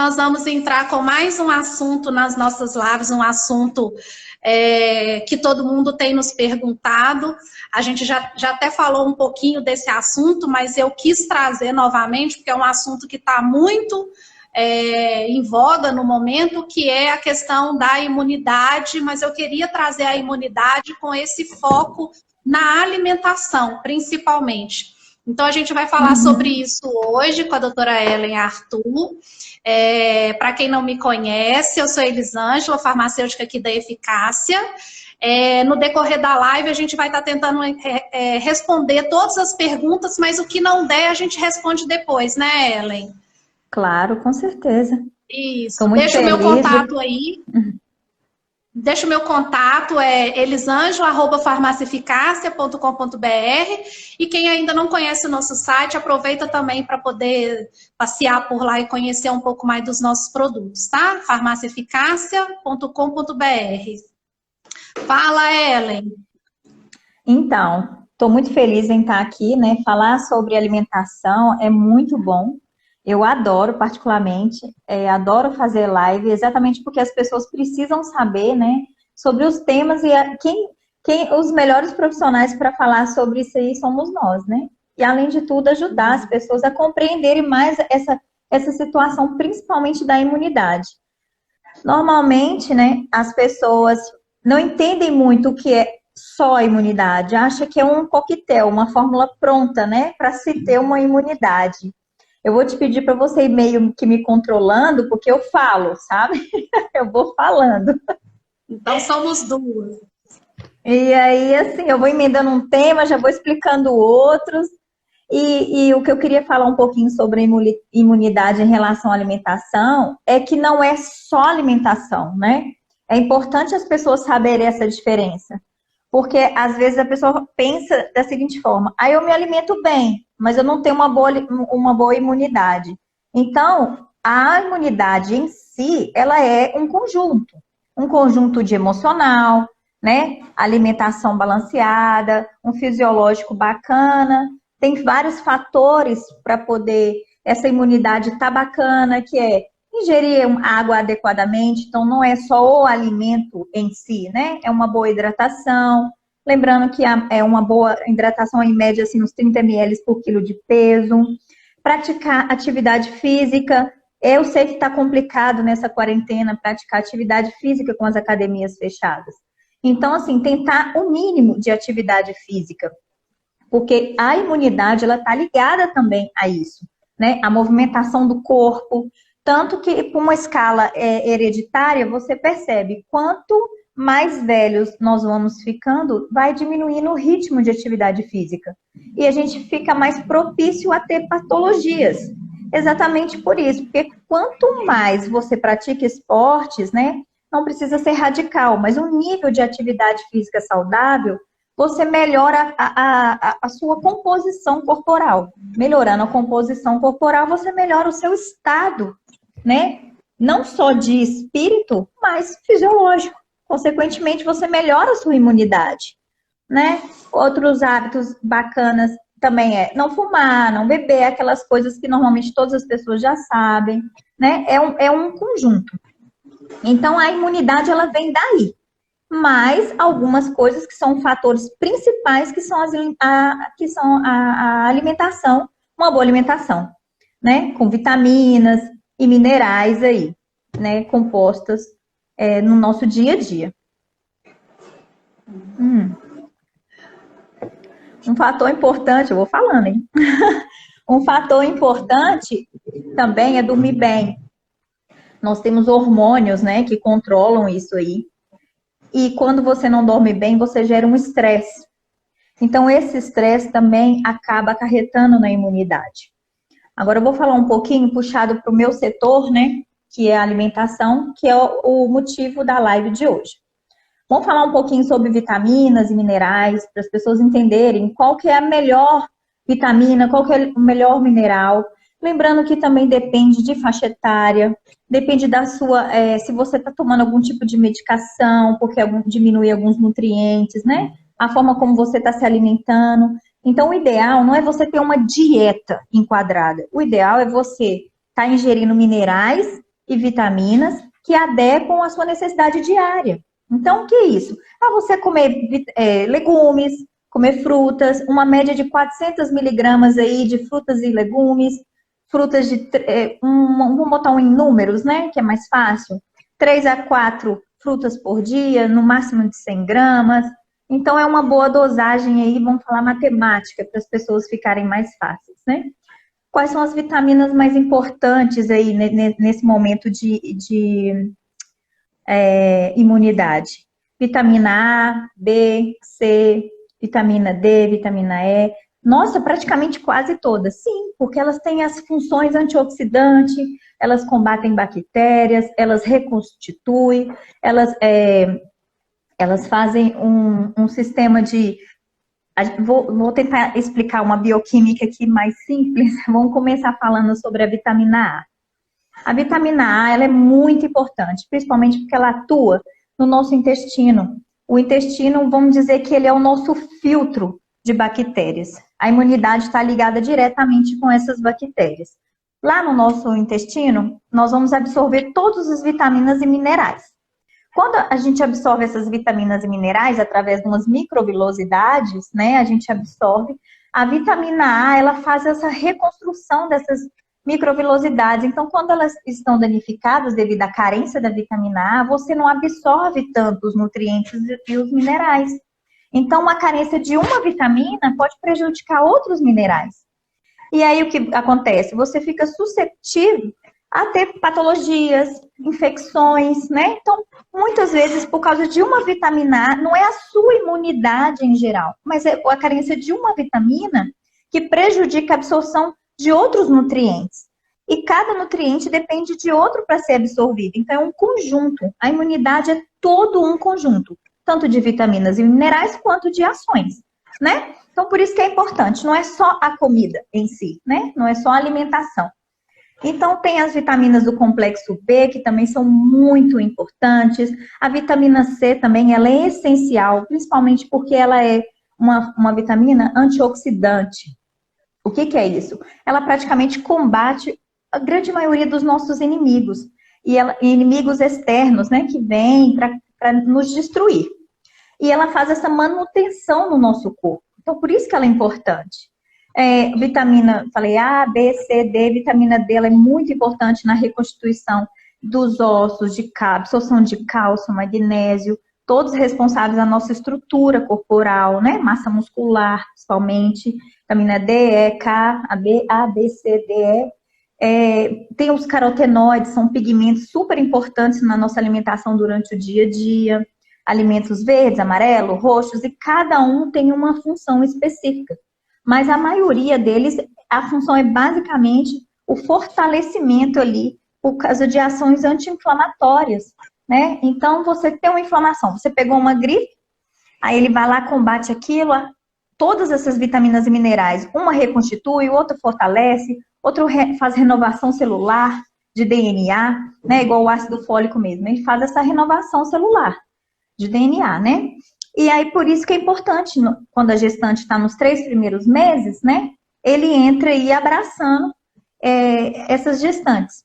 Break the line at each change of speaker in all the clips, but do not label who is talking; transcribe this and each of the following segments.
Nós vamos entrar com mais um assunto nas nossas lives, um assunto que todo mundo tem nos perguntado. A gente já até falou um pouquinho desse assunto, mas eu quis trazer novamente, porque é um assunto que está muito em voga no momento, que é a questão da imunidade, mas eu queria trazer a imunidade com esse foco na alimentação, principalmente. Então, a gente vai falar sobre isso hoje com a doutora Ellen Arthur. Para quem não me conhece, eu sou Elisângela, farmacêutica aqui da Eficácia. No decorrer da live, a gente vai estar tentando responder todas as perguntas, mas o que não der, a gente responde depois, né, Ellen?
Claro, com certeza.
Isso. Deixa o meu contato aí. Deixa o meu contato, elisangela@farmaciaeficácia.com.br, e quem ainda não conhece o nosso site, aproveita também para poder passear por lá e conhecer um pouco mais dos nossos produtos, tá? farmaciaeficácia.com.br. Fala, Ellen.
Então, estou muito feliz em estar aqui, né? Falar sobre alimentação é muito bom. Eu adoro, particularmente, adoro fazer live, exatamente porque as pessoas precisam saber, né, sobre os temas e os melhores profissionais para falar sobre isso aí somos nós, né? E, além de tudo, ajudar as pessoas a compreenderem mais essa situação, principalmente da imunidade. Normalmente, né, as pessoas não entendem muito o que é só a imunidade, acham que é um coquetel, uma fórmula pronta, né, para se ter uma imunidade. Eu vou te pedir para você ir meio que me controlando, porque eu falo, sabe? Eu vou falando.
Então, somos duas.
E aí, assim, eu vou emendando um tema, já vou explicando outros. E o que eu queria falar um pouquinho sobre imunidade em relação à alimentação é que não é só alimentação, né? É importante as pessoas saberem essa diferença. Porque, às vezes, a pessoa pensa da seguinte forma: eu me alimento bem, mas eu não tenho uma boa imunidade. Então, a imunidade em si, ela é um conjunto de emocional, né? Alimentação balanceada, um fisiológico bacana. Tem vários fatores para poder essa imunidade estar bacana, que é ingerir água adequadamente, então não é só o alimento em si, né? É uma boa hidratação. Lembrando que é uma boa hidratação, em média, assim, uns 30 ml por quilo de peso. Praticar atividade física. Eu sei que está complicado nessa quarentena praticar atividade física com as academias fechadas. Então, assim, tentar o mínimo de atividade física. Porque a imunidade, ela está ligada também a isso, né? A movimentação do corpo. Tanto que, por uma escala hereditária, você percebe quanto mais velhos nós vamos ficando, vai diminuindo o ritmo de atividade física. E a gente fica mais propício a ter patologias. Exatamente por isso. Porque quanto mais você pratica esportes, né? Não precisa ser radical, mas um nível de atividade física saudável, você melhora a sua composição corporal. Melhorando a composição corporal, você melhora o seu estado, né? Não só de espírito, mas fisiológico. Consequentemente, você melhora a sua imunidade, né? Outros hábitos bacanas também não fumar, não beber, aquelas coisas que normalmente todas as pessoas já sabem, né? É um conjunto. Então, a imunidade, ela vem daí. Mas algumas coisas que são fatores principais, que são a alimentação, uma boa alimentação, né? Com vitaminas e minerais aí, né? Compostas no nosso dia a dia. Um fator importante, eu vou falando, hein? Um fator importante também é dormir bem. Nós temos hormônios, né, que controlam isso aí. E quando você não dorme bem, você gera um estresse. Então, esse estresse também acaba acarretando na imunidade. Agora, eu vou falar um pouquinho puxado para o meu setor, né? Que é a alimentação, que é o motivo da live de hoje. Vamos falar um pouquinho sobre vitaminas e minerais, para as pessoas entenderem qual que é a melhor vitamina, qual que é o melhor mineral. Lembrando que também depende de faixa etária, depende da sua, se você está tomando algum tipo de medicação, porque diminui alguns nutrientes, né? A forma como você está se alimentando. Então, o ideal não é você ter uma dieta enquadrada. O ideal é você estar ingerindo minerais e vitaminas que adequam à sua necessidade diária. Então, o que é isso? Você comer legumes, comer frutas, uma média de 400 miligramas aí de frutas e legumes, frutas vamos botar em números, né, que é mais fácil, 3 a 4 frutas por dia, no máximo de 100 gramas. Então, é uma boa dosagem aí, vamos falar matemática, para as pessoas ficarem mais fáceis, né? Quais são as vitaminas mais importantes aí nesse momento de imunidade? Vitamina A, B, C, vitamina D, vitamina E. Nossa, praticamente quase todas. Sim, porque elas têm as funções antioxidantes, elas combatem bactérias, elas reconstituem, elas fazem um sistema de... Vou tentar explicar uma bioquímica aqui mais simples. Vamos começar falando sobre a vitamina A. A vitamina A ela é muito importante, principalmente porque ela atua no nosso intestino. O intestino, vamos dizer que ele é o nosso filtro de bactérias. A imunidade está ligada diretamente com essas bactérias. Lá no nosso intestino, nós vamos absorver todas as vitaminas e minerais. Quando a gente absorve essas vitaminas e minerais através de umas microvilosidades, né, a gente absorve, a vitamina A, ela faz essa reconstrução dessas microvilosidades. Então, quando elas estão danificadas devido à carência da vitamina A, você não absorve tanto os nutrientes e os minerais. Então, uma carência de uma vitamina pode prejudicar outros minerais. E aí, o que acontece? Você fica suscetível a ter patologias, infecções, né? Então, muitas vezes, por causa de uma vitamina A, não é a sua imunidade em geral, mas é a carência de uma vitamina que prejudica a absorção de outros nutrientes. E cada nutriente depende de outro para ser absorvido. Então, é um conjunto. A imunidade é todo um conjunto, tanto de vitaminas e minerais quanto de ações, né? Então, por isso que é importante. Não é só a comida em si, né? Não é só a alimentação. Então, tem as vitaminas do complexo B, que também são muito importantes. A vitamina C também, ela é essencial, principalmente porque ela é uma vitamina antioxidante. O que é isso? Ela praticamente combate a grande maioria dos nossos inimigos. E inimigos externos, né, que vêm para nos destruir. E ela faz essa manutenção no nosso corpo. Então, por isso que ela é importante. Vitamina, falei A, B, C, D, vitamina D, ela é muito importante na reconstituição dos ossos, absorção de cálcio, magnésio, todos responsáveis da nossa estrutura corporal, né? Massa muscular, principalmente. Vitamina D, E, K, A, B, C, D, E. Tem os carotenoides, são pigmentos super importantes na nossa alimentação durante o dia a dia. Alimentos verdes, amarelo, roxos, e cada um tem uma função específica. Mas a maioria deles, a função é basicamente o fortalecimento ali por causa de ações anti-inflamatórias, né? Então, você tem uma inflamação, você pegou uma gripe, aí ele vai lá, combate aquilo, todas essas vitaminas e minerais, uma reconstitui, outra fortalece, outra faz renovação celular de DNA, né? Igual o ácido fólico mesmo, ele faz essa renovação celular de DNA, né? E aí, por isso que é importante, quando a gestante está nos 3 primeiros meses, né? Ele entra aí abraçando essas gestantes.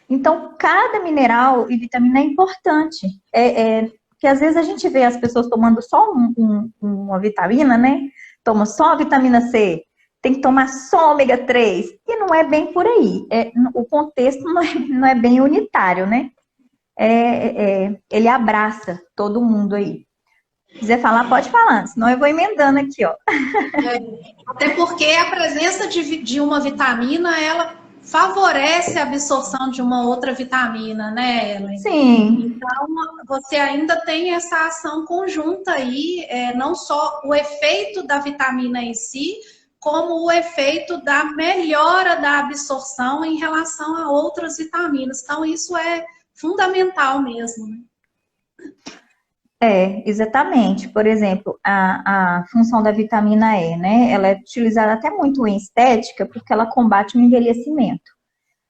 Então, cada mineral e vitamina é importante. Porque às vezes a gente vê as pessoas tomando só uma vitamina, né? Toma só a vitamina C, tem que tomar só ômega 3. E não é bem por aí. O contexto não é bem unitário, né? Ele abraça todo mundo aí. Se quiser falar, pode falar, senão eu vou emendando aqui, ó.
Até porque a presença de uma vitamina, ela favorece a absorção de uma outra vitamina, né, Ellen?
Sim.
Então, você ainda tem essa ação conjunta aí, não só o efeito da vitamina em si, como o efeito da melhora da absorção em relação a outras vitaminas. Então, isso é fundamental mesmo, né?
Exatamente. Por exemplo, a função da vitamina E, né? Ela é utilizada até muito em estética porque ela combate o envelhecimento,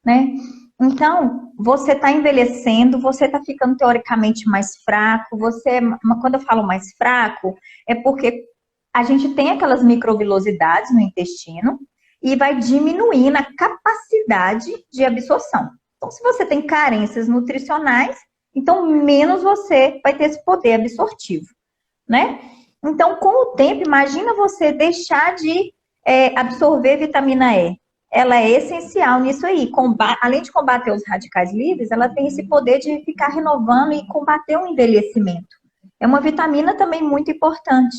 né? Então, você está envelhecendo, você está ficando teoricamente mais fraco, quando eu falo mais fraco, é porque a gente tem aquelas microvilosidades no intestino e vai diminuindo a capacidade de absorção. Então, se você tem carências nutricionais, então menos você vai ter esse poder absortivo, né? Então, com o tempo, imagina você deixar de absorver vitamina E. Ela é essencial nisso aí. Além de combater os radicais livres, ela tem esse poder de ficar renovando e combater o envelhecimento. É uma vitamina também muito importante.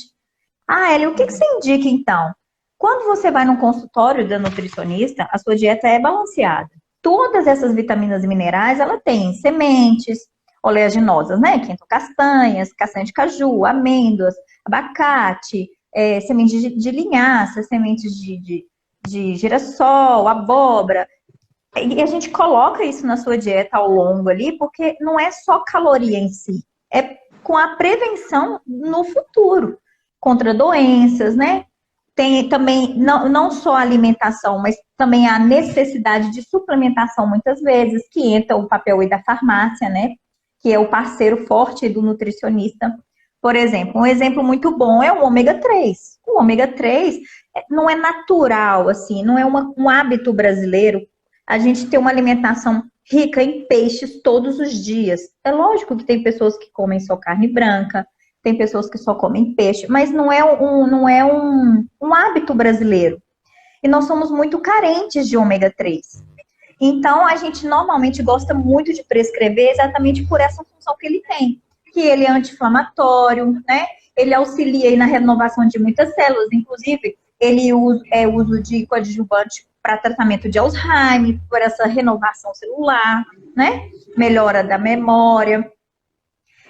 Ah, Elia, o que você indica então? Quando você vai num consultório da nutricionista, a sua dieta é balanceada. Todas essas vitaminas e minerais, ela tem sementes oleaginosas, né? Castanhas, castanha de caju, amêndoas, abacate, sementes de linhaça, sementes de girassol, abóbora. E a gente coloca isso na sua dieta ao longo ali, porque não é só caloria em si, é com a prevenção no futuro, contra doenças, né? Tem também, não só a alimentação, mas também a necessidade de suplementação, muitas vezes, que entra o papel aí da farmácia, né? Que é o parceiro forte do nutricionista. Por exemplo, um exemplo muito bom é o ômega 3. O ômega 3 não é natural, assim, não é um hábito brasileiro a gente ter uma alimentação rica em peixes todos os dias. É lógico que tem pessoas que comem só carne branca, tem pessoas que só comem peixe, mas não é um hábito brasileiro. E nós somos muito carentes de ômega 3. Então, a gente normalmente gosta muito de prescrever exatamente por essa função que ele tem. Que ele é anti-inflamatório, né? Ele auxilia aí na renovação de muitas células, inclusive ele uso de coadjuvante para tratamento de Alzheimer, por essa renovação celular, né? Melhora da memória.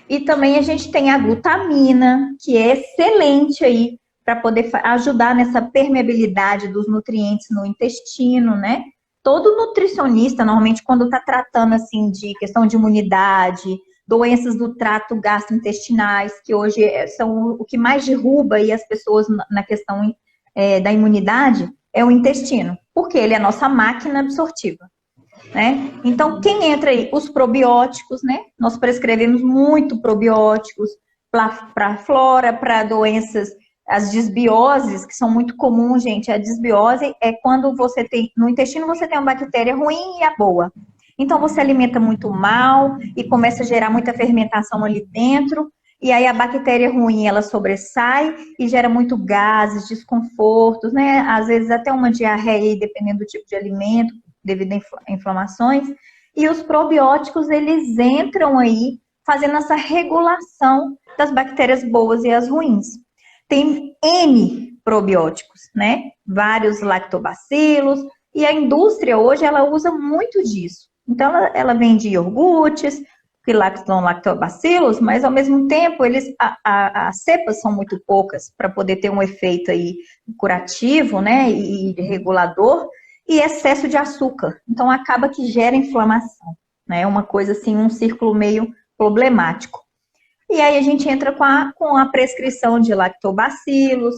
E também a gente tem a glutamina, que é excelente aí para poder ajudar nessa permeabilidade dos nutrientes no intestino, né? Todo nutricionista, normalmente, quando está tratando assim de questão de imunidade, doenças do trato gastrointestinais, que hoje são o que mais derruba aí as pessoas na questão da imunidade, é o intestino, porque ele é a nossa máquina absortiva, né? Então, quem entra aí? Os probióticos, né? Nós prescrevemos muito probióticos para a flora, para doenças, as disbioses, que são muito comuns, gente. A disbiose é quando você tem, no intestino você tem uma bactéria ruim e a boa. Então, você alimenta muito mal e começa a gerar muita fermentação ali dentro. E aí a bactéria ruim, ela sobressai e gera muito gases, desconfortos, né? Às vezes até uma diarreia, dependendo do tipo de alimento, devido a inflamações. E os probióticos, eles entram aí fazendo essa regulação das bactérias boas e as ruins. Tem N probióticos, né? Vários lactobacilos. E a indústria hoje, ela usa muito disso. Então, ela vende iogurtes, que são lactobacilos, mas ao mesmo tempo as cepas são muito poucas para poder ter um efeito aí curativo, né, e regulador, e excesso de açúcar. Então acaba que gera inflamação, né? Uma coisa assim, um círculo meio problemático. E aí a gente entra com a prescrição de lactobacilos.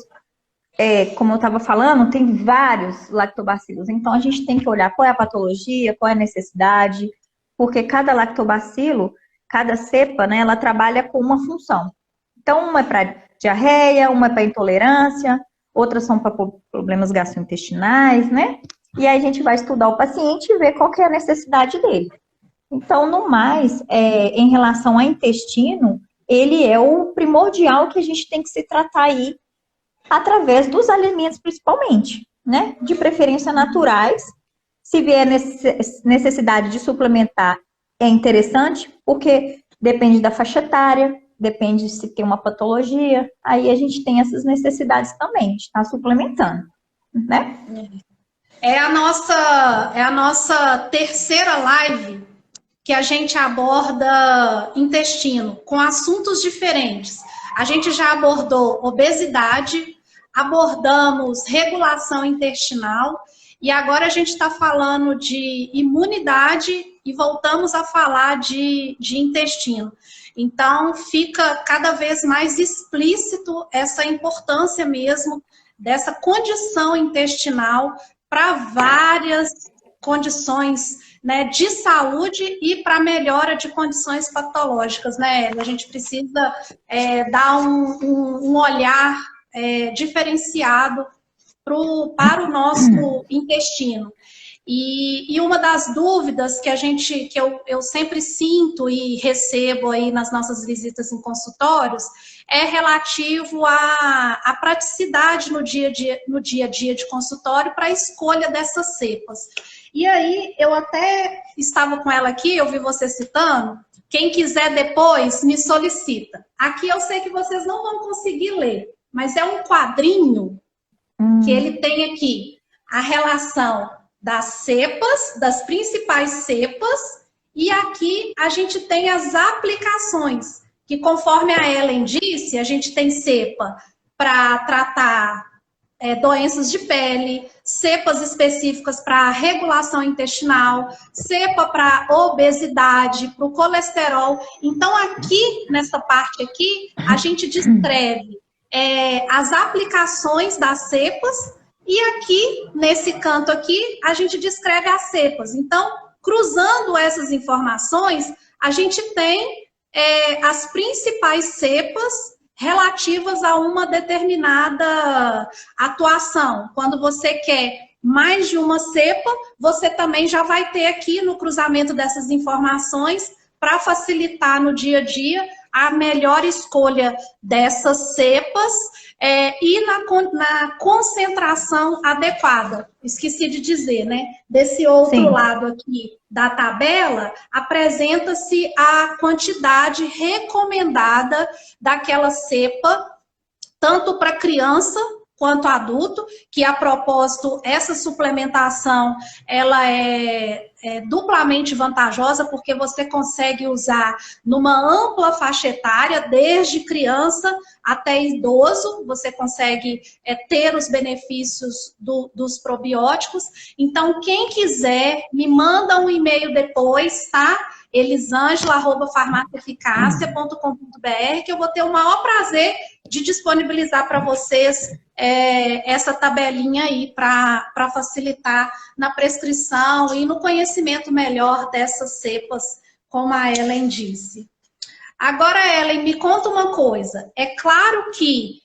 Como eu estava falando, tem vários lactobacilos. Então a gente tem que olhar qual é a patologia, qual é a necessidade, porque cada lactobacilo, cada cepa, né, ela trabalha com uma função. Então, uma é para diarreia, uma é para intolerância, outras são para problemas gastrointestinais, né? E aí a gente vai estudar o paciente e ver qual que é a necessidade dele. Então, no mais, em relação ao intestino, ele é o primordial que a gente tem que se tratar aí através dos alimentos, principalmente, né? De preferência naturais. Se vier necessidade de suplementar, é interessante, porque depende da faixa etária, depende se tem uma patologia, aí a gente tem essas necessidades também, de estar suplementando, né?
É a nossa terceira live que a gente aborda intestino, com assuntos diferentes. A gente já abordou obesidade, abordamos regulação intestinal, e agora a gente está falando de imunidade e voltamos a falar de intestino. Então, fica cada vez mais explícito essa importância mesmo dessa condição intestinal para várias condições, né, de saúde e para melhora de condições patológicas, né? A gente precisa dar um olhar diferenciado para o nosso intestino. E uma das dúvidas que eu sempre sinto e recebo aí nas nossas visitas em consultórios é relativo à praticidade no dia a dia de consultório para a escolha dessas cepas. E aí, eu até estava com ela aqui, eu vi você citando, quem quiser depois me solicita. Aqui eu sei que vocês não vão conseguir ler, mas é um quadrinho que ele tem aqui a relação das cepas, das principais cepas, e aqui a gente tem as aplicações, que conforme a Ellen disse, a gente tem cepa para tratar doenças de pele, cepas específicas para regulação intestinal, cepa para obesidade, para o colesterol. Então, aqui, nessa parte aqui, a gente descreve as aplicações das cepas, e aqui, nesse canto aqui, a gente descreve as cepas. Então, cruzando essas informações, a gente tem as principais cepas relativas a uma determinada atuação. Quando você quer mais de uma cepa, você também já vai ter aqui no cruzamento dessas informações para facilitar no dia a dia a melhor escolha dessas cepas e na concentração adequada. Esqueci de dizer, né? Desse outro lado aqui da tabela, apresenta-se a quantidade recomendada daquela cepa, tanto para criança quanto adulto, que a propósito, essa suplementação, ela é duplamente vantajosa, porque você consegue usar numa ampla faixa etária, desde criança até idoso, você consegue ter os benefícios dos probióticos. Então, quem quiser, me manda um e-mail depois, tá? elisangela@farmaciaeficácia.com.br, que eu vou ter o maior prazer de disponibilizar para vocês essa tabelinha aí para facilitar na prescrição e no conhecimento melhor dessas cepas, como a Ellen disse. Agora, Ellen, me conta uma coisa. É claro que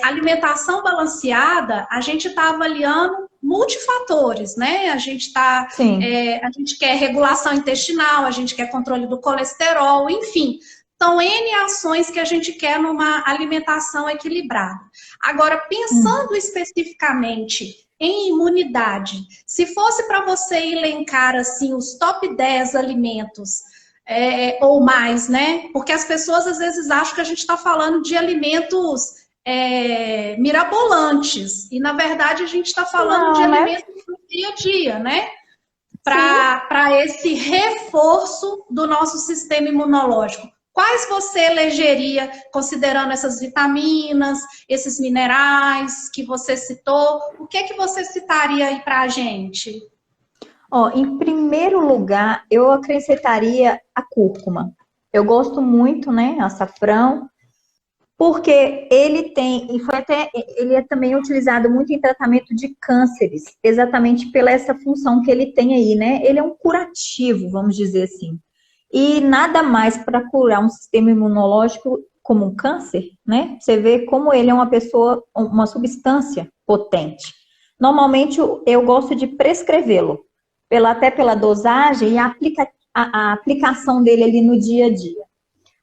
alimentação balanceada, a gente está avaliando multifatores, né? A gente quer regulação intestinal, a gente quer controle do colesterol, enfim. Então, N ações que a gente quer numa alimentação equilibrada. Agora, pensando especificamente em imunidade, se fosse para você elencar assim, os top 10 alimentos ou mais, né? Porque as pessoas às vezes acham que a gente está falando de alimentos mirabolantes. E, na verdade, a gente está falando de alimentos do dia a dia, né? Para esse reforço do nosso sistema imunológico. Quais você elegeria, considerando essas vitaminas, esses minerais que você citou? O que você citaria aí para a gente?
Em primeiro lugar, eu acrescentaria a cúrcuma. Eu gosto muito, né, açafrão, porque ele ele é também utilizado muito em tratamento de cânceres, exatamente pela essa função que ele tem aí, né? Ele é um curativo, vamos dizer assim. E nada mais para curar um sistema imunológico como um câncer, né? Você vê como ele é uma substância potente. Normalmente eu gosto de prescrevê-lo, até pela dosagem e a aplicação dele ali no dia a dia.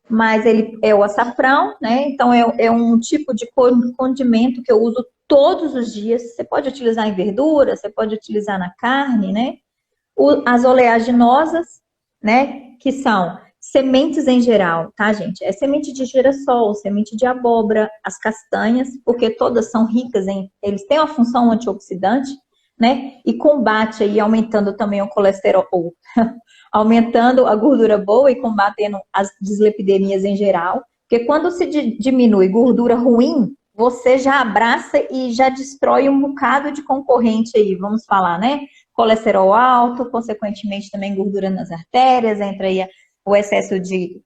Mas ele é o açafrão, né? Então é um tipo de condimento que eu uso todos os dias. Você pode utilizar em verdura, você pode utilizar na carne, né? As oleaginosas, né? Que são sementes em geral, tá, gente? É semente de girassol, semente de abóbora, as castanhas, porque todas são ricas eles têm uma função antioxidante, né? E combate aí, aumentando também o colesterol, aumentando a gordura boa e combatendo as dislipidemias em geral. Porque quando se diminui gordura ruim, você já abraça e já destrói um bocado de concorrente aí, vamos falar, né? Colesterol alto, consequentemente também gordura nas artérias, entra aí o excesso de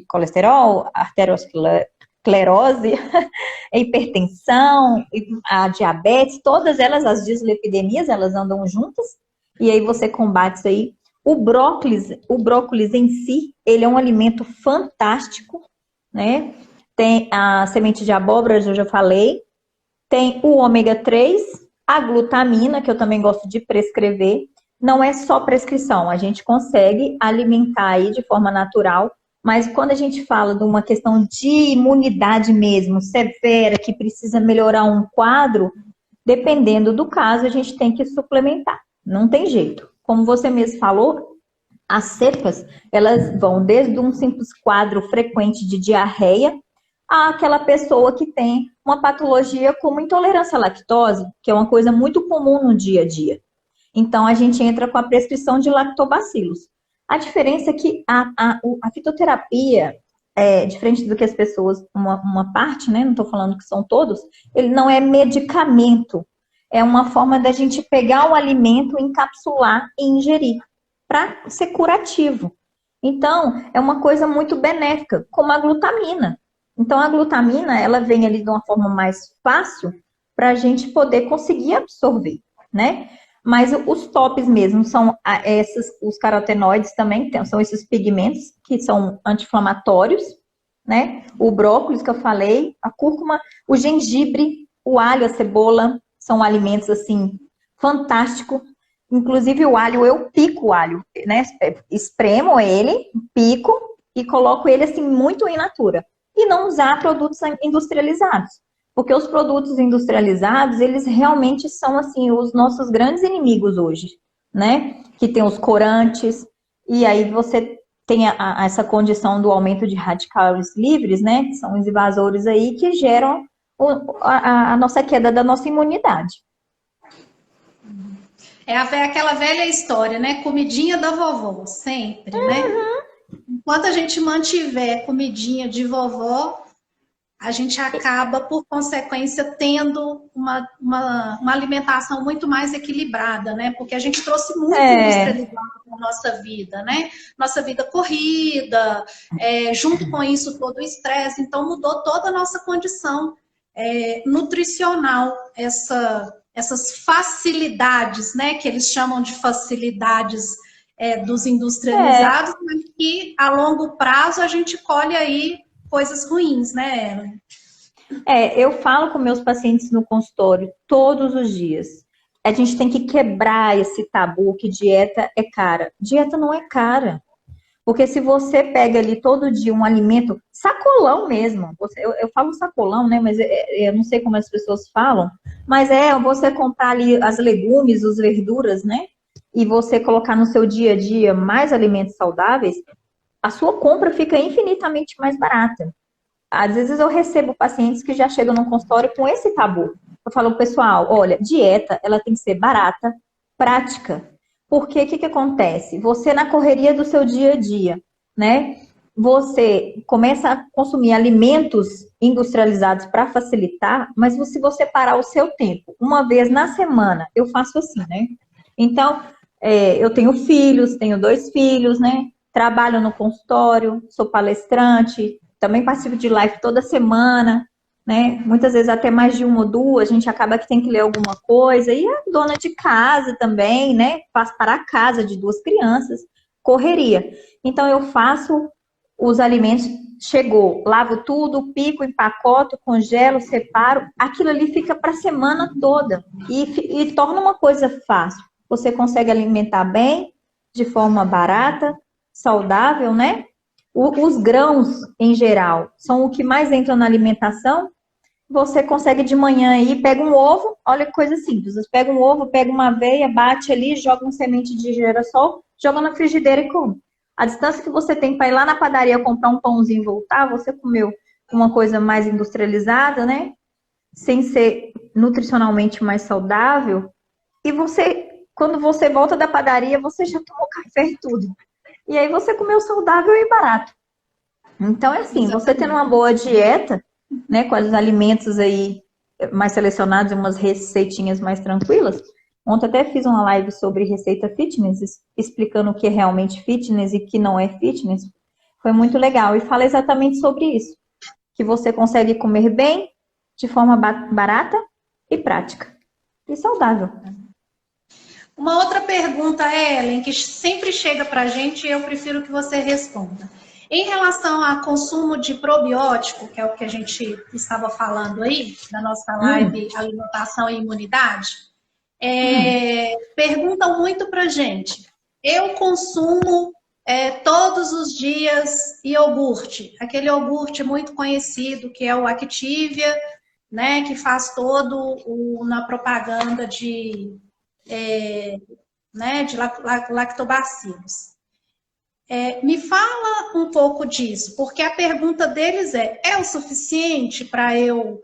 colesterol, arteriosclerose, a hipertensão, a diabetes, todas elas, as dislipidemias, elas andam juntas, e aí você combate isso aí. O brócolis em si, ele é um alimento fantástico, né? Tem a semente de abóbora, eu já falei, tem o ômega 3, a glutamina, que eu também gosto de prescrever, não é só prescrição, a gente consegue alimentar aí de forma natural, mas quando a gente fala de uma questão de imunidade mesmo, severa, que precisa melhorar um quadro, dependendo do caso, a gente tem que suplementar. Não tem jeito. Como você mesmo falou, as cepas, elas vão desde um simples quadro frequente de diarreia àquela pessoa que tem uma patologia como intolerância à lactose, que é uma coisa muito comum no dia a dia. Então, a gente entra com a prescrição de lactobacilos. A diferença é que a fitoterapia, diferente do que as pessoas, uma parte, né, não estou falando que são todos, ele não é medicamento. É uma forma da gente pegar o alimento, encapsular e ingerir, para ser curativo. Então, é uma coisa muito benéfica, como a glutamina. Então, a glutamina, ela vem ali de uma forma mais fácil para a gente poder conseguir absorver, né? Mas os tops mesmo são os carotenoides também, são esses pigmentos que são anti-inflamatórios, né? O brócolis que eu falei, a cúrcuma, o gengibre, o alho, a cebola, são alimentos assim fantásticos. Inclusive o alho, eu pico o alho, né? Espremo ele, pico e coloco ele assim muito in natura. E não usar produtos industrializados. Porque os produtos industrializados, eles realmente são, assim, os nossos grandes inimigos hoje, né? Que tem os corantes, e aí você tem essa condição do aumento de radicais livres, né? Que são os invasores aí que geram a nossa queda da nossa imunidade.
É aquela velha história, né? Comidinha da vovó, sempre, né? Enquanto a gente mantiver comidinha de vovó, a gente acaba, por consequência, tendo uma alimentação muito mais equilibrada, né? Porque a gente trouxe muito industrializado para a nossa vida, né? Nossa vida corrida, junto com isso todo o estresse, então mudou toda a nossa condição nutricional, essas facilidades, né? Que eles chamam de facilidades dos industrializados, mas que a longo prazo a gente colhe aí coisas ruins, né, Ellen?
Eu falo com meus pacientes no consultório todos os dias. A gente tem que quebrar esse tabu que dieta é cara. Dieta não é cara. Porque se você pega ali todo dia um alimento, sacolão mesmo, eu falo sacolão, né? Mas eu não sei como as pessoas falam, mas você comprar ali as legumes, as verduras, né? E você colocar no seu dia a dia mais alimentos saudáveis, a sua compra fica infinitamente mais barata. Às vezes eu recebo pacientes que já chegam no consultório com esse tabu. Eu falo, pessoal, olha, dieta, ela tem que ser barata, prática. Porque o que acontece? Você na correria do seu dia a dia, né? Você começa a consumir alimentos industrializados para facilitar, mas se você parar o seu tempo, uma vez na semana, eu faço assim, né? Então, eu tenho filhos, tenho 2 filhos, né? Trabalho no consultório, sou palestrante, também participo de live toda semana, né? Muitas vezes até mais de 1 ou 2, a gente acaba que tem que ler alguma coisa. E a dona de casa também, né? Faz para a casa de 2 crianças, correria. Então eu faço os alimentos, chegou, lavo tudo, pico, empacoto, congelo, separo. Aquilo ali fica para a semana toda e torna uma coisa fácil. Você consegue alimentar bem, de forma barata, saudável, né? Os grãos, em geral, são o que mais entra na alimentação. Você consegue de manhã aí, pega um ovo, olha que coisa simples. Você pega um ovo, pega uma aveia, bate ali, joga um semente de girassol, joga na frigideira e come. A distância que você tem para ir lá na padaria comprar um pãozinho e voltar, você comeu uma coisa mais industrializada, né? Sem ser nutricionalmente mais saudável. E quando você volta da padaria, você já tomou café e tudo. E aí você comeu saudável e barato. Então, é assim, você tendo uma boa dieta, né, com os alimentos aí mais selecionados, umas receitinhas mais tranquilas. Ontem até fiz uma live sobre receita fitness, explicando o que é realmente fitness e o que não é fitness. Foi muito legal. E fala exatamente sobre isso. Que você consegue comer bem, de forma barata e prática. E saudável.
Uma outra pergunta, Ellen, que sempre chega para a gente e eu prefiro que você responda. Em relação ao consumo de probiótico, que é o que a gente estava falando aí, da nossa live Alimentação e Imunidade, Perguntam muito pra gente. Eu consumo todos os dias iogurte, aquele iogurte muito conhecido que é o Activia, né, que faz na propaganda de lactobacilos. Me fala um pouco disso, porque a pergunta deles é o suficiente para eu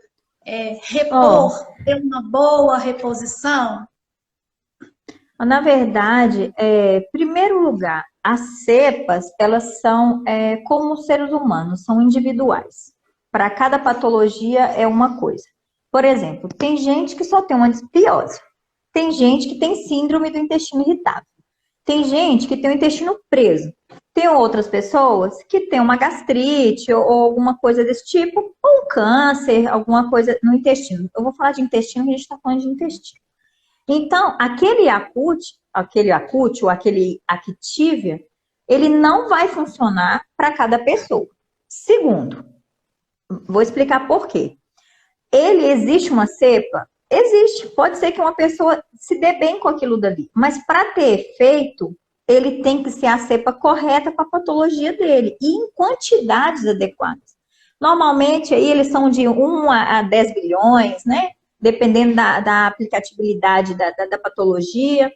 repor, ter uma boa reposição?
Na verdade, em primeiro lugar, as cepas, elas são como os seres humanos, são individuais. Para cada patologia é uma coisa. Por exemplo, tem gente que só tem uma disbiose. Tem gente que tem síndrome do intestino irritável. Tem gente que tem o intestino preso. Tem outras pessoas que têm uma gastrite ou alguma coisa desse tipo, ou um câncer, alguma coisa no intestino. Eu vou falar de intestino, porque a gente está falando de intestino. Então, aquele acute ou aquele Activia, ele não vai funcionar para cada pessoa. Segundo, vou explicar por quê. Existe uma cepa? Existe. Pode ser que uma pessoa se dê bem com aquilo dali, mas para ter efeito, ele tem que ser a cepa correta para a patologia dele e em quantidades adequadas. Normalmente, aí eles são de 1 a 10 bilhões, né? Dependendo da aplicabilidade da patologia.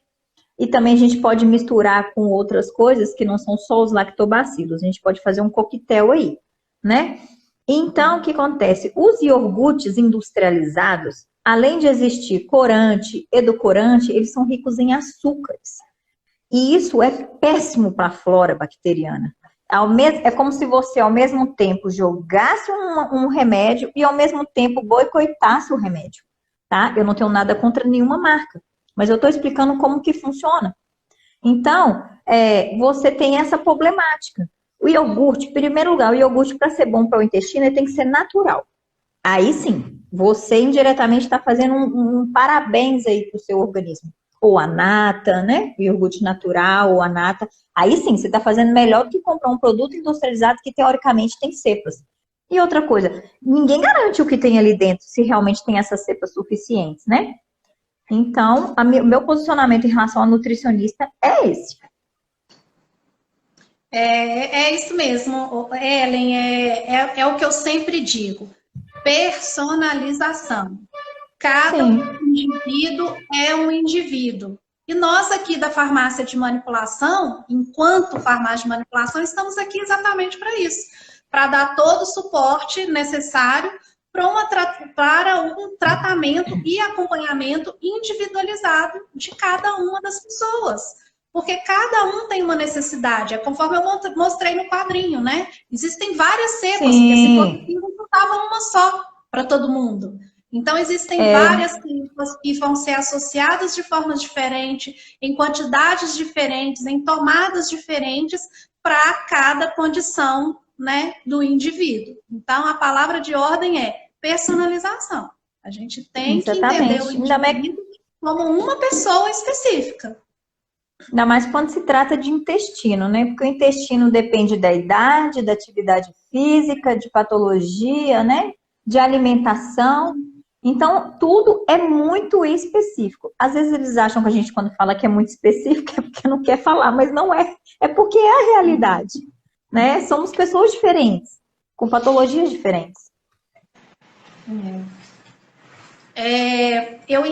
E também a gente pode misturar com outras coisas que não são só os lactobacilos. A gente pode fazer um coquetel aí, né? Então, o que acontece? Os iogurtes industrializados, além de existir corante, edulcorante, eles são ricos em açúcares. E isso é péssimo para a flora bacteriana. É como se você, ao mesmo tempo, jogasse um remédio e, ao mesmo tempo, boicotasse o remédio. Tá? Eu não tenho nada contra nenhuma marca, mas eu estou explicando como que funciona. Então, você tem essa problemática. O iogurte, em primeiro lugar, o iogurte, para ser bom para o intestino, ele tem que ser natural. Aí sim, você indiretamente está fazendo um parabéns aí para o seu organismo. Ou a nata, né? O iogurte natural, ou a nata. Aí sim, você está fazendo melhor do que comprar um produto industrializado que, teoricamente, tem cepas. E outra coisa, ninguém garante o que tem ali dentro, se realmente tem essas cepas suficientes, né? Então, o meu posicionamento em relação ao nutricionista é esse.
É isso mesmo, Ellen, é o que eu sempre digo. Personalização. Cada indivíduo é um indivíduo. E nós aqui da farmácia de manipulação, enquanto farmácia de manipulação, estamos aqui exatamente para isso. Para dar todo o suporte necessário para um tratamento e acompanhamento individualizado de cada uma das pessoas. Porque cada um tem uma necessidade, é conforme eu mostrei no quadrinho, né? Existem várias cepas, porque se fosse não faltava uma só para todo mundo. Então, existem várias cepas que vão ser associadas de formas diferentes, em quantidades diferentes, em tomadas diferentes, para cada condição, né, do indivíduo. Então, a palavra de ordem é personalização. A gente tem que entender o indivíduo como uma pessoa específica.
Ainda mais quando se trata de intestino, né? Porque o intestino depende da idade, da atividade física, de patologia, né? De alimentação. Então, tudo é muito específico. Às vezes eles acham que a gente, quando fala que é muito específico, é porque não quer falar, mas não é. É porque é a realidade, né? Somos pessoas diferentes, com patologias diferentes.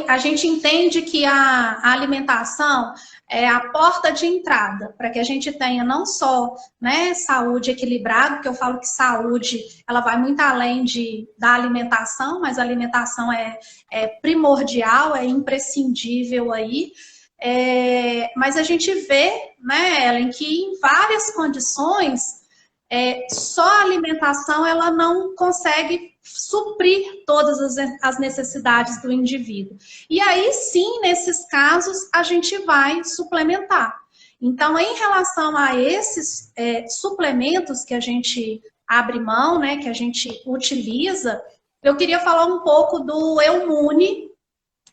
A gente entende que a alimentação é a porta de entrada para que a gente tenha não só, né, saúde equilibrada, porque eu falo que saúde ela vai muito além da alimentação, mas a alimentação é primordial, é imprescindível aí. Mas a gente vê, né, Ellen, que em várias condições só a alimentação ela não consegue suprir todas as necessidades do indivíduo. E aí sim, nesses casos, a gente vai suplementar. Então, em relação a esses suplementos que a gente abre mão, né, que a gente utiliza, eu queria falar um pouco do Eumune.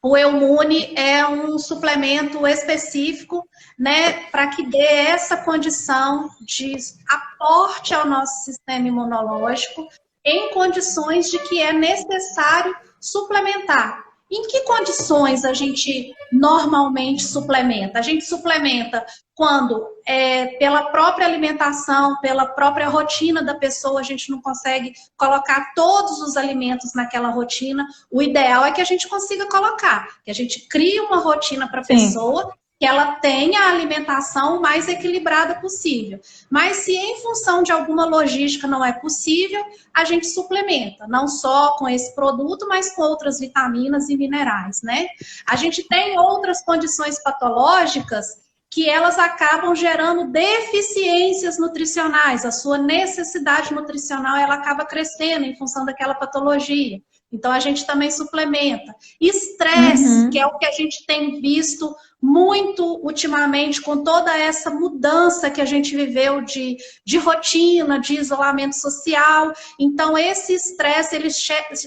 O Eumune é um suplemento específico, né, para que dê essa condição de aporte ao nosso sistema imunológico em condições de que é necessário suplementar. Em que condições a gente normalmente suplementa? A gente suplementa quando, pela própria alimentação, pela própria rotina da pessoa, a gente não consegue colocar todos os alimentos naquela rotina. O ideal é que a gente consiga colocar, que a gente crie uma rotina para a pessoa, que ela tenha a alimentação mais equilibrada possível. Mas se em função de alguma logística não é possível, a gente suplementa, não só com esse produto, mas com outras vitaminas e minerais, né? A gente tem outras condições patológicas que elas acabam gerando deficiências nutricionais, a sua necessidade nutricional ela acaba crescendo em função daquela patologia. Então, a gente também suplementa. Estresse, que é o que a gente tem visto muito ultimamente, com toda essa mudança que a gente viveu de rotina, de isolamento social. Então, esse estresse, ele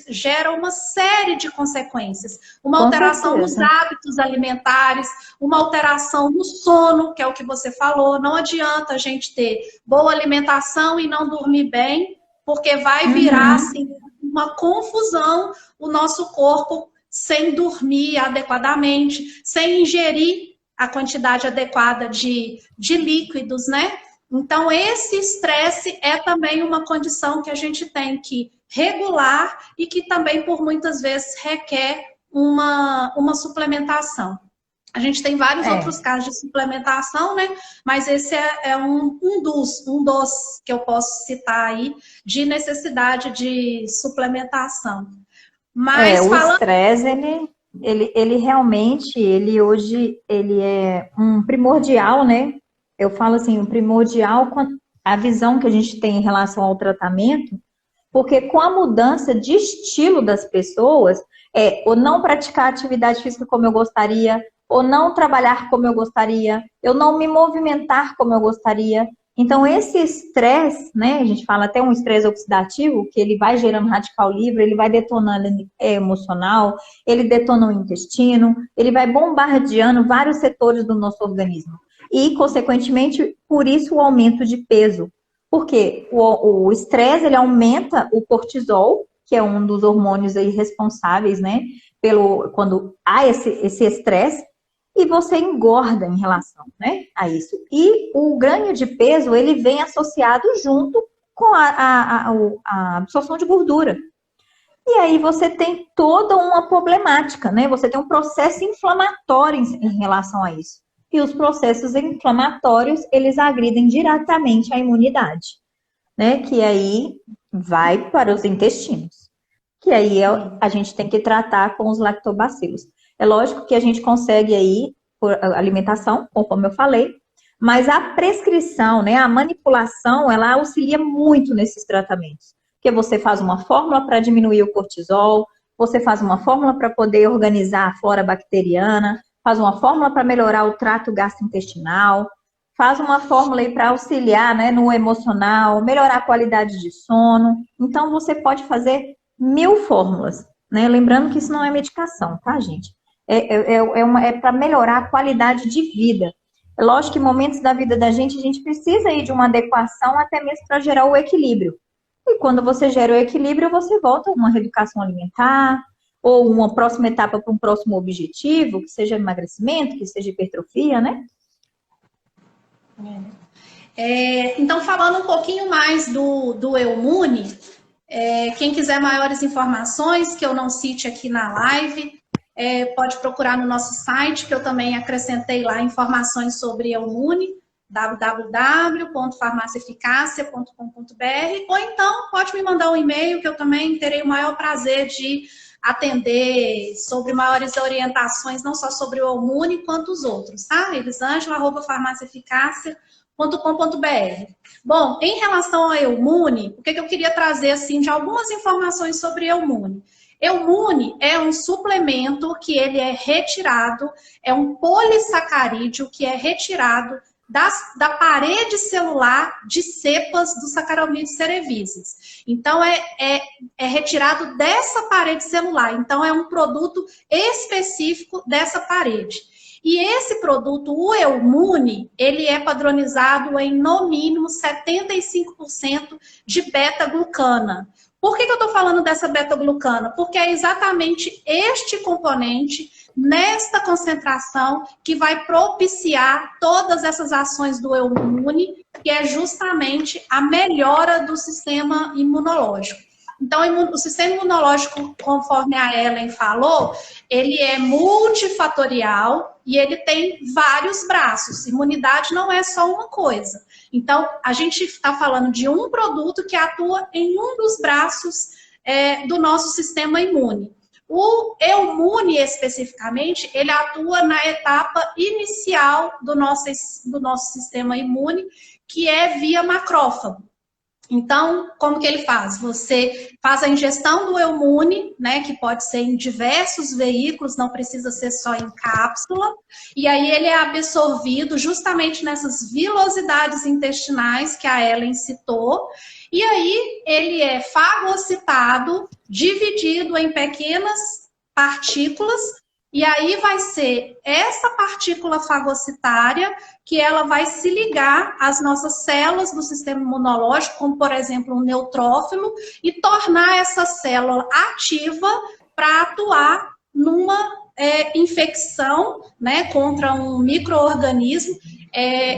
gera uma série de consequências. Uma alteração nos hábitos alimentares, uma alteração no sono, que é o que você falou. Não adianta a gente ter boa alimentação e não dormir bem, porque vai virar, assim, uma confusão o nosso corpo sem dormir adequadamente, sem ingerir a quantidade adequada de líquidos, né? Então, esse estresse é também uma condição que a gente tem que regular e que também, por muitas vezes, requer uma suplementação. A gente tem vários outros casos de suplementação, né? Mas esse é um dos que eu posso citar aí de necessidade de suplementação. Mas
o estresse, ele realmente, ele hoje, ele é um primordial, né? Eu falo assim, um primordial com a visão que a gente tem em relação ao tratamento, porque com a mudança de estilo das pessoas, ou não praticar atividade física como eu gostaria, ou não trabalhar como eu gostaria, eu não me movimentar como eu gostaria. Então, esse estresse, né, a gente fala até um estresse oxidativo, que ele vai gerando radical livre, ele vai detonando emocional, ele detona o intestino, ele vai bombardeando vários setores do nosso organismo. E, consequentemente, por isso o aumento de peso. Porque o estresse, ele aumenta o cortisol, que é um dos hormônios aí responsáveis, né, quando há esse estresse, e você engorda em relação, né, a isso. E o ganho de peso, ele vem associado junto com a absorção de gordura. E aí você tem toda uma problemática, né? Você tem um processo inflamatório em relação a isso. E os processos inflamatórios, eles agridem diretamente a imunidade, né? Que aí vai para os intestinos. Que aí a gente tem que tratar com os lactobacilos. É lógico que a gente consegue aí, por alimentação, conforme eu falei, mas a prescrição, né, a manipulação, ela auxilia muito nesses tratamentos. Porque você faz uma fórmula para diminuir o cortisol, você faz uma fórmula para poder organizar a flora bacteriana, faz uma fórmula para melhorar o trato gastrointestinal, faz uma fórmula aí para auxiliar, né, no emocional, melhorar a qualidade de sono. Então, você pode fazer 1000 fórmulas, né? Lembrando que isso não é medicação, tá, gente? É para melhorar a qualidade de vida. É lógico que em momentos da vida da gente, a gente precisa aí de uma adequação até mesmo para gerar o equilíbrio. E quando você gera o equilíbrio, você volta a uma reeducação alimentar, ou uma próxima etapa para um próximo objetivo, que seja emagrecimento, que seja hipertrofia, né?
Então, falando um pouquinho mais do Eumune, quem quiser maiores informações, que eu não cite aqui na live, pode procurar no nosso site, que eu também acrescentei lá informações sobre Eumune, www.farmaciaeficácia.com.br, ou então pode me mandar um e-mail, que eu também terei o maior prazer de atender sobre maiores orientações, não só sobre o Eumune, quanto os outros, tá? elisangela@farmaciaeficácia.com.br. Bom, em relação ao Eumune, o que eu queria trazer, assim, de algumas informações sobre Eumune. Eumune é um suplemento que ele é retirado, é um polissacarídeo que é retirado da parede celular de cepas do Saccharomyces cerevisiae. Então, é retirado dessa parede celular. Então, é um produto específico dessa parede. E esse produto, o Eumune, ele é padronizado em, no mínimo, 75% de beta-glucana. Por que eu estou falando dessa beta-glucana? Porque é exatamente este componente, nesta concentração, que vai propiciar todas essas ações do eu-imune, que é justamente a melhora do sistema imunológico. Então, o sistema imunológico, conforme a Ellen falou, ele é multifatorial e ele tem vários braços. Imunidade não é só uma coisa. Então, a gente está falando de um produto que atua em um dos braços do nosso sistema imune. O Eumune, especificamente, ele atua na etapa inicial do nosso sistema imune, que é via macrófago. Então, como que ele faz? Você faz a ingestão do Eumune, né, que pode ser em diversos veículos, não precisa ser só em cápsula, e aí ele é absorvido justamente nessas vilosidades intestinais que a Ellen citou, e aí ele é fagocitado, dividido em pequenas partículas, e aí vai ser essa partícula fagocitária que ela vai se ligar às nossas células do sistema imunológico, como, por exemplo, um neutrófilo, e tornar essa célula ativa para atuar numa infecção, né, contra um micro-organismo,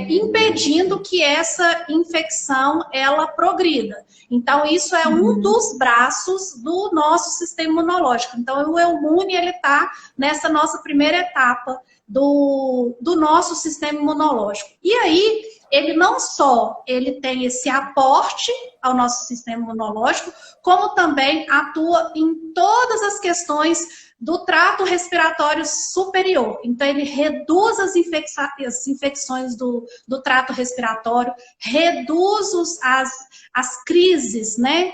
impedindo que essa infecção ela progrida. Então, isso é um dos braços do nosso sistema imunológico. Então, o Eumune, ele está nessa nossa primeira etapa do nosso sistema imunológico. E aí, ele não só ele tem esse aporte ao nosso sistema imunológico, como também atua em todas as questões do trato respiratório superior. Então, ele reduz as infecções do trato respiratório, reduz as crises, né,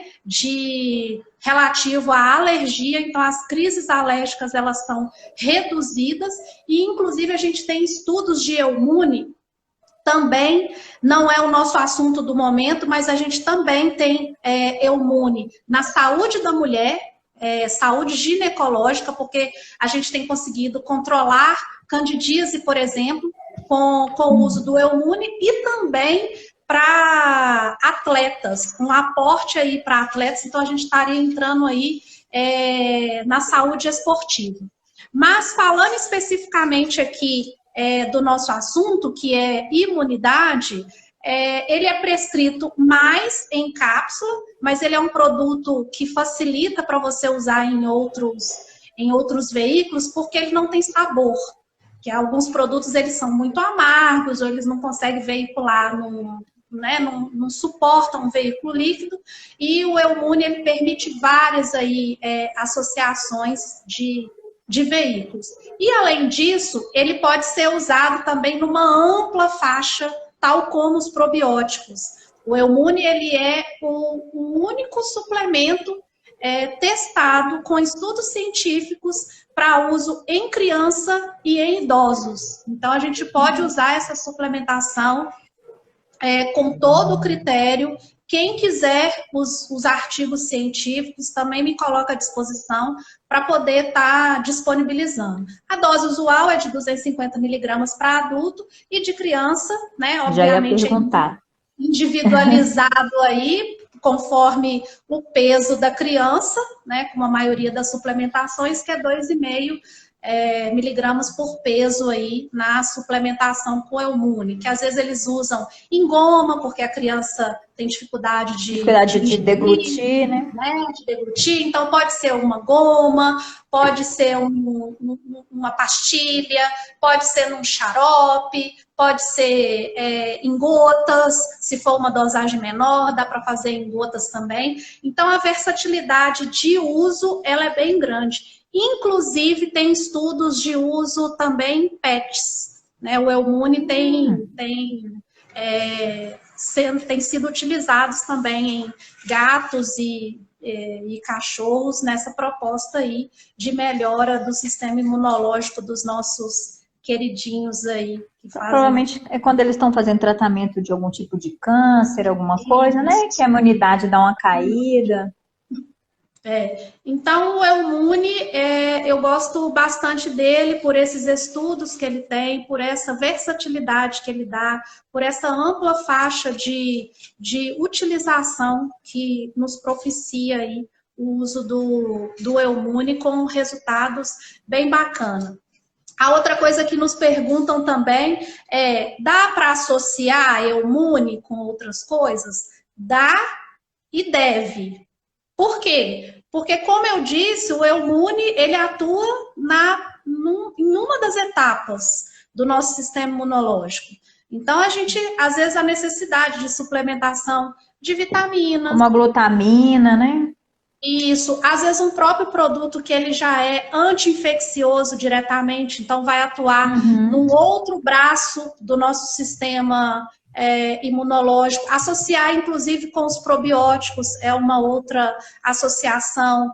relativo à alergia. Então, as crises alérgicas, elas são reduzidas e, inclusive, a gente tem estudos de Eumune. Também não é o nosso assunto do momento, mas a gente também tem Eumune na saúde da mulher, saúde ginecológica, porque a gente tem conseguido controlar candidíase, por exemplo, com o uso do Eumune, e também para atletas, um aporte aí para atletas. Então a gente estaria entrando aí na saúde esportiva. Mas falando especificamente aqui do nosso assunto, que é imunidade, ele é prescrito mais em cápsula, mas ele é um produto que facilita para você usar em outros veículos, porque ele não tem sabor. Que alguns produtos eles são muito amargos, ou eles não conseguem veicular, não suportam um veículo líquido, e o Eumune ele permite várias aí, associações de veículos. E além disso, ele pode ser usado também numa ampla faixa, tal como os probióticos. O Eumune, ele é o único suplemento testado com estudos científicos para uso em criança e em idosos. Então, a gente pode usar essa suplementação com todo o critério. Quem quiser os artigos científicos, também me coloca à disposição para poder estar disponibilizando. A dose usual é de 250 miligramas para adulto e de criança, né, obviamente, individualizado aí, conforme o peso da criança, né, como a maioria das suplementações, que é 2,5 miligramas por peso aí na suplementação com Eumune, que às vezes eles usam em goma, porque a criança tem dificuldade de
deglutir, né?
De deglutir. Então pode ser uma goma, pode ser uma pastilha, pode ser num xarope, pode ser em gotas, se for uma dosagem menor, dá para fazer em gotas também. Então a versatilidade de uso, ela é bem grande. Inclusive, tem estudos de uso também em pets, né? O Eumune tem sido utilizados também em gatos e cachorros nessa proposta aí de melhora do sistema imunológico dos nossos queridinhos aí.
Provavelmente é quando eles estão fazendo tratamento de algum tipo de câncer, alguma coisa, né? Que a imunidade dá uma caída.
Então, o Eumune, eu gosto bastante dele por esses estudos que ele tem, por essa versatilidade que ele dá, por essa ampla faixa de utilização que nos propicia aí o uso do Eumune com resultados bem bacanas. A outra coisa que nos perguntam também dá para associar Eumune com outras coisas? Dá e deve. Por quê? Porque, como eu disse, o Eumune, ele atua em uma das etapas do nosso sistema imunológico. Então, a gente, às vezes, a necessidade de suplementação de vitaminas.
Como a glutamina, né?
Isso. Às vezes, um próprio produto que ele já é anti-infeccioso diretamente, então vai atuar num outro braço do nosso sistema imunológico, associar inclusive com os probióticos é uma outra associação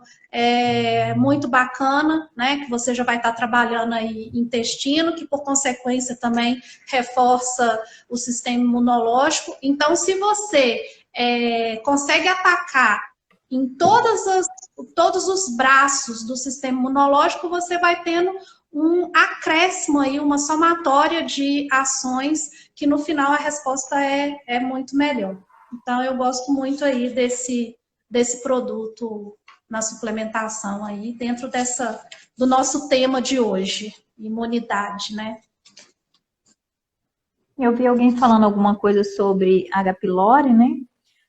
muito bacana, né? Que você já vai estar trabalhando aí intestino, que por consequência também reforça o sistema imunológico. Então, se você consegue atacar em todos os braços do sistema imunológico, você vai tendo um acréscimo aí, uma somatória de ações que no final a resposta é muito melhor. Então eu gosto muito aí desse produto na suplementação aí, dentro do nosso tema de hoje, imunidade, né?
Eu vi alguém falando alguma coisa sobre H. pylori, né?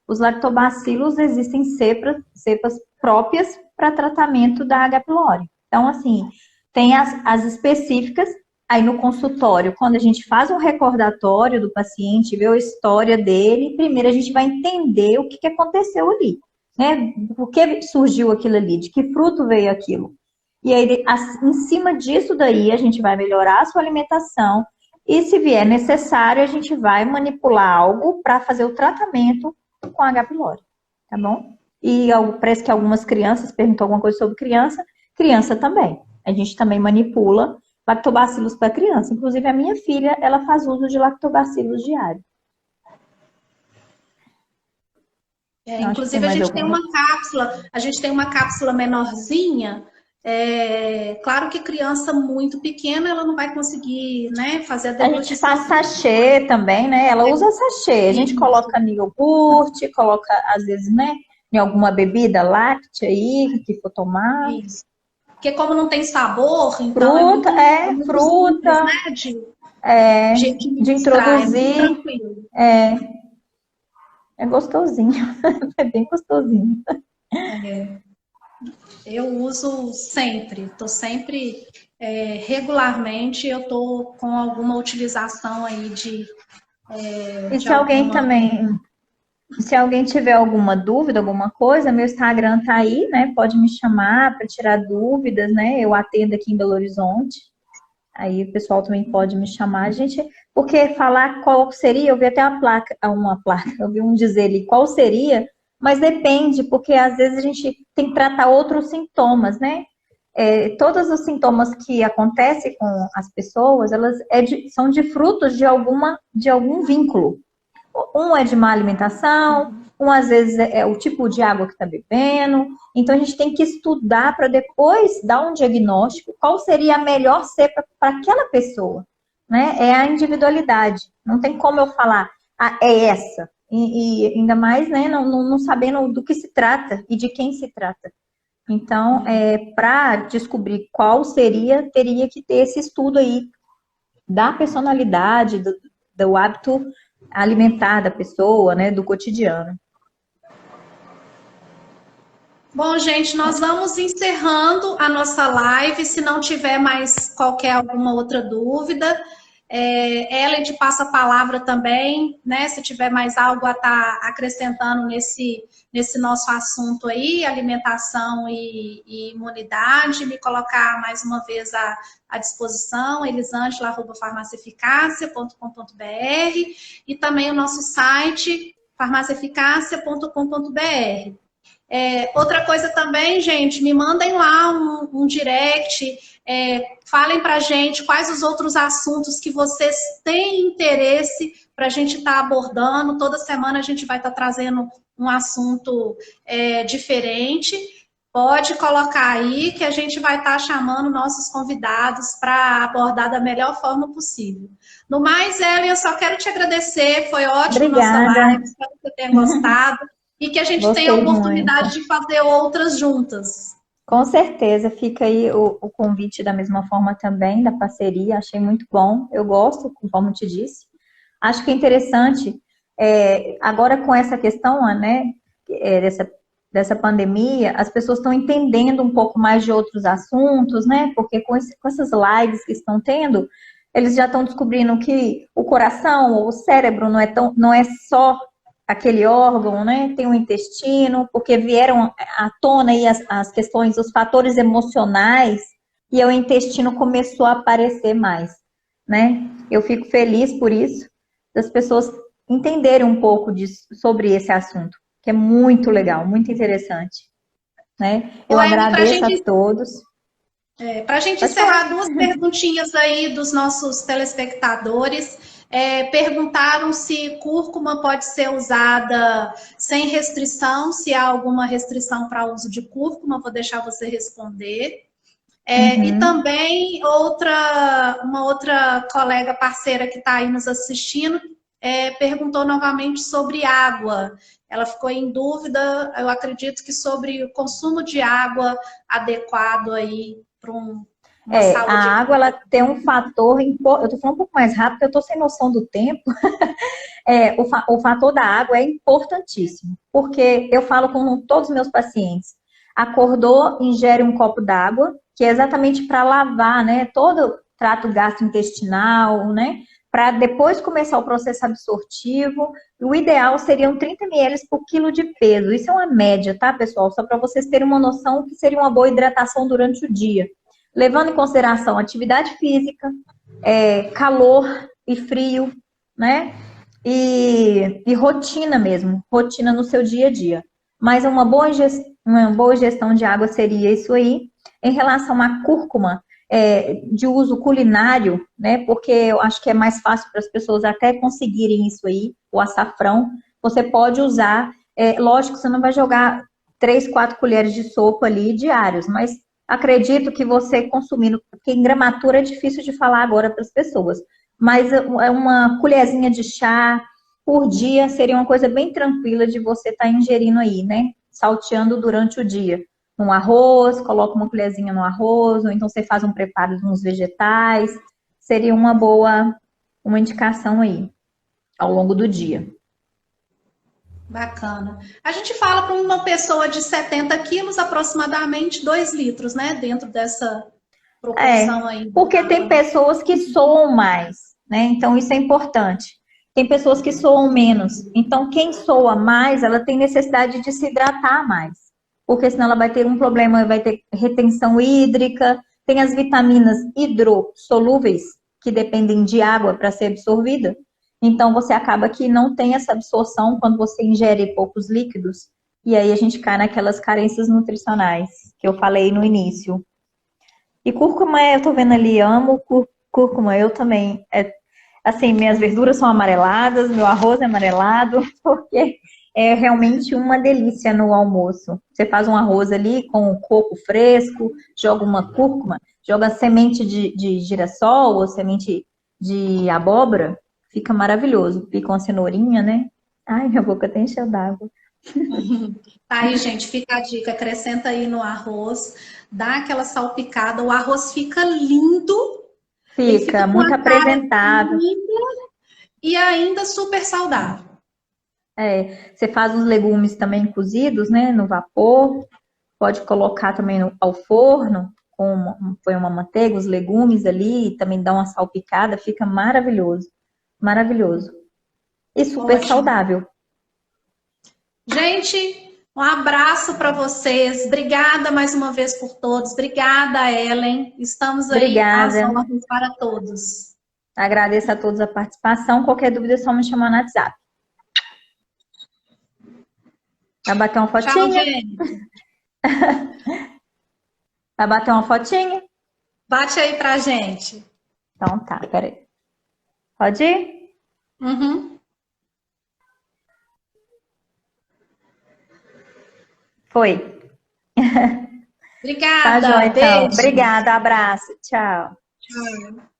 Os lactobacilos, existem cepas próprias para tratamento da H. pylori. Então, assim, tem as específicas, aí no consultório, quando a gente faz um recordatório do paciente, vê a história dele, primeiro a gente vai entender o que aconteceu ali, né? Por que surgiu aquilo ali, de que fruto veio aquilo. E aí, em cima disso daí, a gente vai melhorar a sua alimentação e, se vier necessário, a gente vai manipular algo para fazer o tratamento com H. pylori, tá bom? E parece que algumas crianças, perguntou alguma coisa sobre criança também. A gente também manipula lactobacilos para criança. Inclusive, a minha filha, ela faz uso de lactobacilos diário.
Inclusive, a gente tem uma cápsula menorzinha. Claro que criança muito pequena, ela não vai conseguir, né, fazer a deglutição.
A gente faz sachê também, né? Ela usa sachê. A gente coloca no iogurte, coloca, às vezes, né, em alguma bebida láctea aí, que for tomar. Isso.
Porque como não tem sabor, então
fruta,
né,
de introduzir. É gostosinho. É bem gostosinho.
Eu uso sempre, estou sempre, regularmente, eu estou com alguma utilização aí de...
E se alguém também, se alguém tiver alguma dúvida, alguma coisa, meu Instagram tá aí, né? Pode me chamar para tirar dúvidas, né? Eu atendo aqui em Belo Horizonte. Aí o pessoal também pode me chamar, gente, porque falar qual seria, eu vi até uma placa, eu vi um dizer ali qual seria, mas depende, porque às vezes a gente tem que tratar outros sintomas, né? Todos os sintomas que acontecem com as pessoas, elas são de frutos de algum vínculo. Um é de má alimentação, às vezes é o tipo de água que está bebendo. Então, a gente tem que estudar para depois dar um diagnóstico, qual seria a melhor cepa para aquela pessoa, né? É a individualidade. Não tem como eu falar, é essa. E ainda mais, né, não sabendo do que se trata e de quem se trata. Então, para descobrir qual seria, teria que ter esse estudo aí da personalidade, do hábito alimentar da pessoa, né, do cotidiano.
Bom, gente, nós vamos encerrando a nossa live. Se não tiver mais alguma outra dúvida, Ellen te passa a palavra também, né? Se tiver mais algo a estar acrescentando nesse nosso assunto aí, alimentação e imunidade, me colocar mais uma vez à disposição, elisângela@farmaciaeficácia.com.br e também o nosso site, farmaciaeficácia.com.br. Outra coisa também, gente, me mandem lá um direct, falem pra gente quais os outros assuntos que vocês têm interesse para a gente estar abordando. Toda semana a gente vai estar trazendo um assunto diferente. Pode colocar aí que a gente vai estar chamando nossos convidados para abordar da melhor forma possível. No mais, Ellen, eu só quero te agradecer, foi ótimo nossa
Obrigada.
live, espero que você tenha gostado e que a gente tenha a
Gostei
oportunidade
muito.
de fazer outras juntas.
Com certeza, fica aí o convite da mesma forma também, da parceria, achei muito bom. Eu gosto, conforme te disse. Acho que é interessante, agora com essa questão, né, dessa pandemia, as pessoas estão entendendo um pouco mais de outros assuntos, né, porque com essas lives que estão tendo, eles já estão descobrindo que o coração ou o cérebro não é só aquele órgão, né? Tem o intestino, porque vieram à tona aí as questões, os fatores emocionais, e o intestino começou a aparecer mais, né? Eu fico feliz por isso, das pessoas entenderem um pouco sobre esse assunto, que é muito legal, muito interessante, né? Eu
Ellen,
agradeço a todos.
para a gente
Pode falar.
encerrar, duas perguntinhas aí dos nossos telespectadores. Perguntaram se cúrcuma pode ser usada sem restrição, se há alguma restrição para o uso de cúrcuma, vou deixar você responder. E também uma outra colega parceira que está aí nos assistindo perguntou novamente sobre água. Ela ficou em dúvida, eu acredito que sobre o consumo de água adequado aí para uma
A
saúde.
água, ela tem um fator, eu tô falando um pouco mais rápido, porque eu tô sem noção do tempo. O fator da água é importantíssimo, porque eu falo com todos os meus pacientes, acordou, ingere um copo d'água, que é exatamente para lavar, né, todo o trato gastrointestinal, né, para depois começar o processo absortivo. O ideal seriam 30 ml por quilo de peso. Isso é uma média, tá, pessoal? Só para vocês terem uma noção que seria uma boa hidratação durante o dia. Levando em consideração atividade física, calor e frio, né? E rotina mesmo, rotina no seu dia a dia. Mas uma boa gestão de água seria isso aí. Em relação à cúrcuma, de uso culinário, né? Porque eu acho que é mais fácil para as pessoas até conseguirem isso aí, o açafrão. Você pode usar, lógico que você não vai jogar 3, 4 colheres de sopa ali diários, mas acredito que você consumindo, porque em gramatura é difícil de falar agora para as pessoas, mas uma colherzinha de chá por dia seria uma coisa bem tranquila de você estar ingerindo aí, né? Salteando durante o dia. Um arroz, coloca uma colherzinha no arroz, ou então você faz um preparo de uns vegetais. Seria uma indicação aí, ao longo do dia.
Bacana. A gente fala para uma pessoa de 70 quilos, aproximadamente 2 litros, né? Dentro dessa proporção aí.
Porque tem pessoas que soam mais, né? Então isso é importante. Tem pessoas que soam menos. Então quem soa mais, ela tem necessidade de se hidratar mais. Porque senão ela vai ter um problema, vai ter retenção hídrica, tem as vitaminas hidrossolúveis, que dependem de água para ser absorvida. Então você acaba que não tem essa absorção quando você ingere poucos líquidos. E aí a gente cai naquelas carências nutricionais que eu falei no início. E cúrcuma, eu tô vendo ali, amo cúrcuma, eu também. Assim, minhas verduras são amareladas, meu arroz é amarelado, porque é realmente uma delícia no almoço. Você faz um arroz ali com coco fresco, joga uma cúrcuma, joga semente de girassol ou semente de abóbora, fica maravilhoso. Fica uma cenourinha, né? Ai, minha boca até encheu d'água.
Tá aí, gente, fica a dica, acrescenta aí no arroz, dá aquela salpicada, o arroz fica lindo, ele fica
Fica
com
muito
a cara
apresentável.
linda e ainda super saudável.
Você faz os legumes também cozidos, né, no vapor, pode colocar também ao forno, põe uma manteiga, os legumes ali, também dá uma salpicada, fica maravilhoso, maravilhoso. E super
Ótimo.
saudável.
Gente, um abraço para vocês. Obrigada mais uma vez por todos. Obrigada, Ellen. Estamos aí às
Obrigada.
ordens para todos.
Agradeço a todos a participação. Qualquer dúvida é só me chamar no WhatsApp. Vai bater uma
Tchau,
fotinha?
gente.
Vai bater uma fotinha?
Bate aí pra gente.
Então tá, peraí. Pode ir?
Uhum.
Foi.
Obrigada.
Tá, joia, então.
Beijo.
Obrigada, abraço. Tchau.
Tchau.